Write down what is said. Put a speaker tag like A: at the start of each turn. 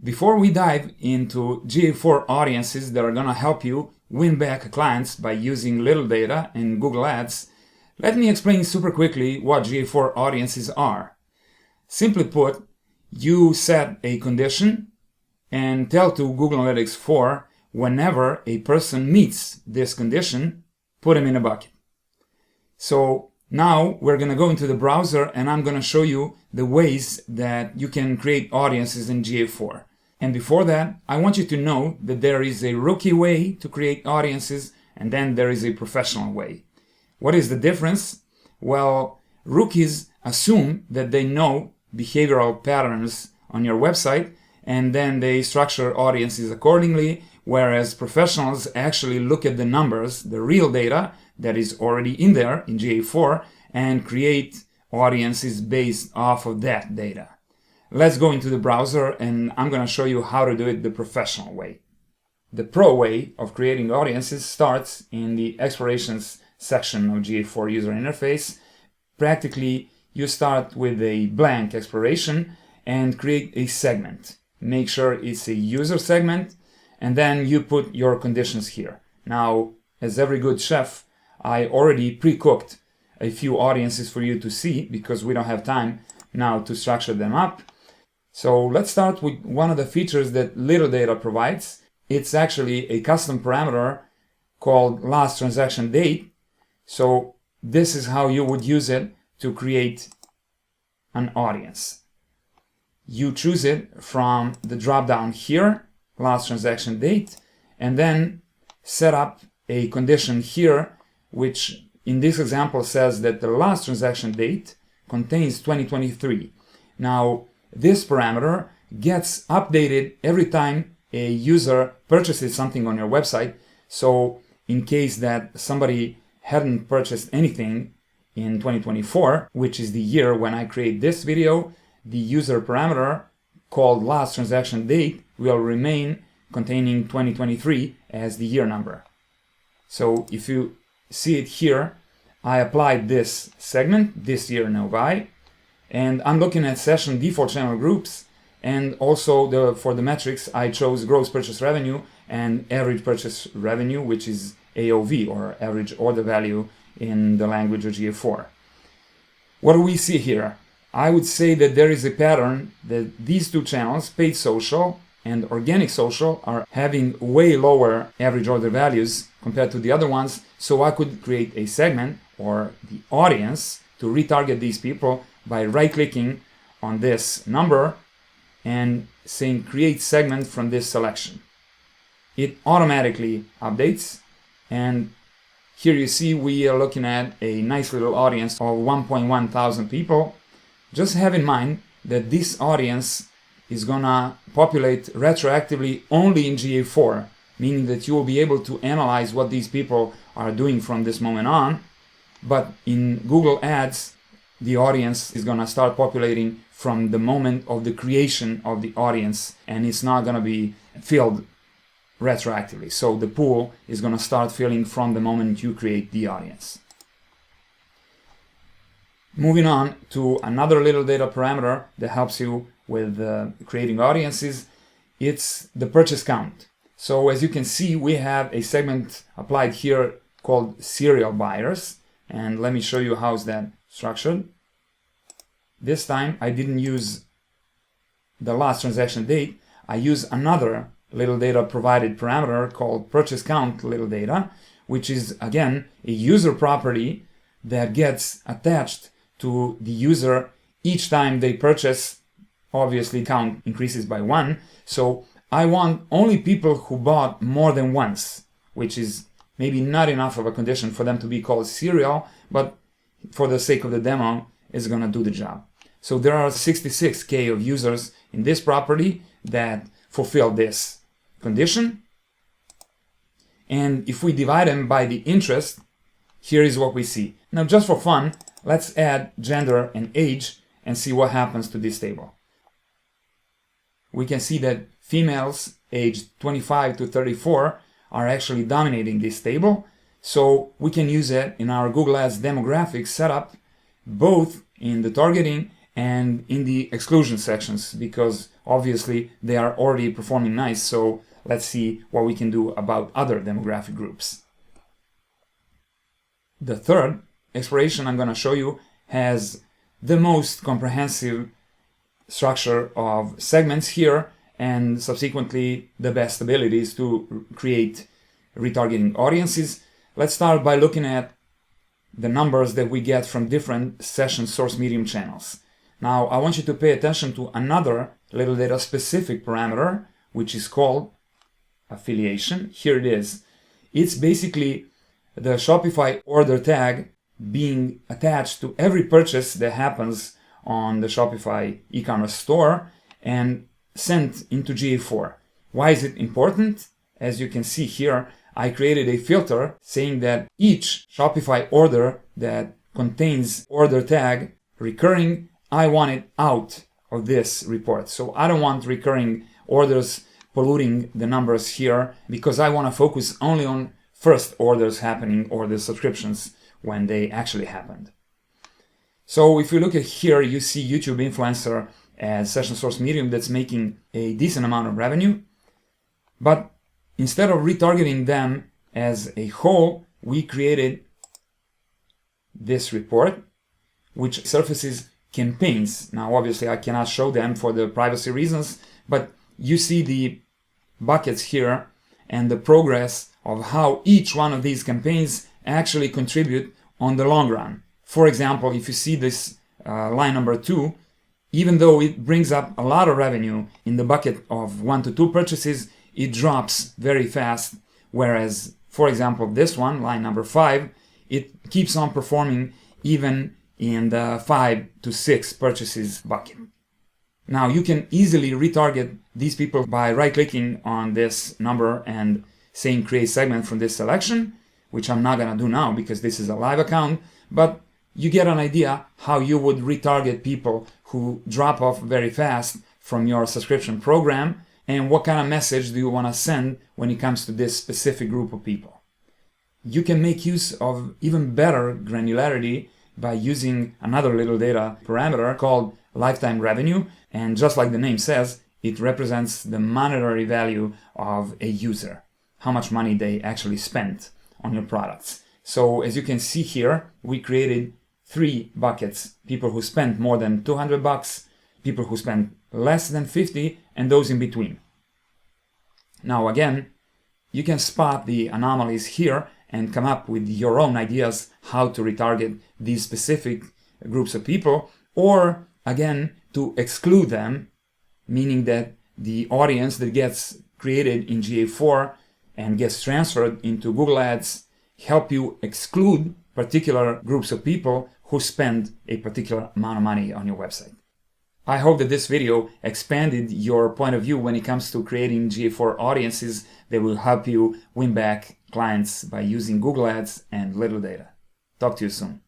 A: Before we dive into GA4 audiences that are going to help you win back clients by using little data in Google Ads, let me explain super quickly what GA4 audiences are. Simply put, you set a condition and tell to Google Analytics 4 whenever a person meets this condition, put him in a bucket. So now we're going to go into the browser and I'm going to show you the ways that you can create audiences in GA4. And before that, I want you to know that there is a rookie way to create audiences and then there is a professional way. What is the difference? Well, rookies assume that they know behavioral patterns on your website and then they structure audiences accordingly, whereas professionals actually look at the numbers, the real data that is already in there in GA4, and create audiences based off of that data. Let's go into the browser and I'm going to show you how to do it the professional way. The pro way of creating audiences starts in the explorations section of GA4 user interface. Practically, you start with a blank exploration and create a segment. Make sure it's a user segment and then you put your conditions here. Now, as every good chef, I already pre-cooked a few audiences for you to see because we don't have time now to structure them up. So let's start with one of the features that Little Data provides. It's actually a custom parameter called last transaction date. So this is how you would use it to create an audience. You choose it from the drop down here, last transaction date, and then set up a condition here, which in this example says that the last transaction date contains 2023. Now, this parameter gets updated every time a user purchases something on your website. So in case that somebody hadn't purchased anything in 2024, which is the year when I create this video, the user parameter called last transaction date will remain containing 2023 as the year number. So if you see it here, I applied this segment, this year no buy, and I'm looking at session default channel groups, and also for the metrics I chose gross purchase revenue and average purchase revenue, which is AOV or average order value in the language of GA4. What do we see here? I would say that there is a pattern that these two channels, paid social and organic social, are having way lower average order values compared to the other ones. So I could create a segment or the audience to retarget these people by right-clicking on this number and saying create segment from this selection. It automatically updates, and here you see we are looking at a nice little audience of 1.1 thousand people. Just have in mind that this audience is gonna populate retroactively only in GA4, meaning that you will be able to analyze what these people are doing from this moment on. But in Google Ads, the audience is gonna start populating from the moment of the creation of the audience, and it's not gonna be filled retroactively. So the pool is gonna start filling from the moment you create the audience. Moving on to another little data parameter that helps you with creating audiences, it's the purchase count. So as you can see, we have a segment applied here called serial buyers, and let me show you how's that structured. This time I didn't use the last transaction date. I use another little data provided parameter called purchase count little data, which is again a user property that gets attached to the user each time they purchase. Obviously count increases by 1. So I want only people who bought more than once, which is maybe not enough of a condition for them to be called serial, but for the sake of the demo, it's gonna do the job. So there are 66K of users in this property that fulfill this condition. And if we divide them by the interest, here is what we see. Now, just for fun, let's add gender and age and see what happens to this table. We can see that females aged 25 to 34 are actually dominating this table. So we can use it in our Google Ads demographics setup, both in the targeting and in the exclusion sections, because Obviously, they are already performing nice, so let's see what we can do about other demographic groups. The third exploration I'm going to show you has the most comprehensive structure of segments here, and subsequently the best abilities to create retargeting audiences. Let's start by looking at the numbers that we get from different session source medium channels. Now, I want you to pay attention to another little data specific parameter, which is called affiliation. Here it is. It's basically the Shopify order tag being attached to every purchase that happens on the Shopify e-commerce store and sent into GA4. Why is it important? As you can see here, I created a filter saying that each Shopify order that contains order tag recurring, I want it out of this report. So I don't want recurring orders polluting the numbers here, because I want to focus only on first orders happening or the subscriptions when they actually happened. So if you look at here, you see YouTube influencer as session source medium that's making a decent amount of revenue. But instead of retargeting them as a whole, we created this report, which surfaces campaigns. Now, obviously, I cannot show them for the privacy reasons, but you see the buckets here and the progress of how each one of these campaigns actually contribute on the long run. For example, if you see this line number 2, even though it brings up a lot of revenue in the bucket of 1 to 2 purchases, it drops very fast. Whereas, for example, this one, line number 5, it keeps on performing even in the 5 to 6 purchases bucket. Now, you can easily retarget these people by right-clicking on this number and saying create segment from this selection, which I'm not going to do now because this is a live account, but you get an idea how you would retarget people who drop off very fast from your subscription program, and what kind of message do you want to send when it comes to this specific group of people. You can make use of even better granularity by using another little data parameter called lifetime revenue, and just like the name says, it represents the monetary value of a user, how much money they actually spent on your products. So as you can see here, we created 3 buckets: people who spent more than $200, people who spent less than 50, and those in between. Now again, you can spot the anomalies here and come up with your own ideas how to retarget these specific groups of people, or again, to exclude them, meaning that the audience that gets created in GA4 and gets transferred into Google Ads help you exclude particular groups of people who spend a particular amount of money on your website. I hope that this video expanded your point of view when it comes to creating GA4 audiences that will help you win back clients by using Google Ads and little data. Talk to you soon.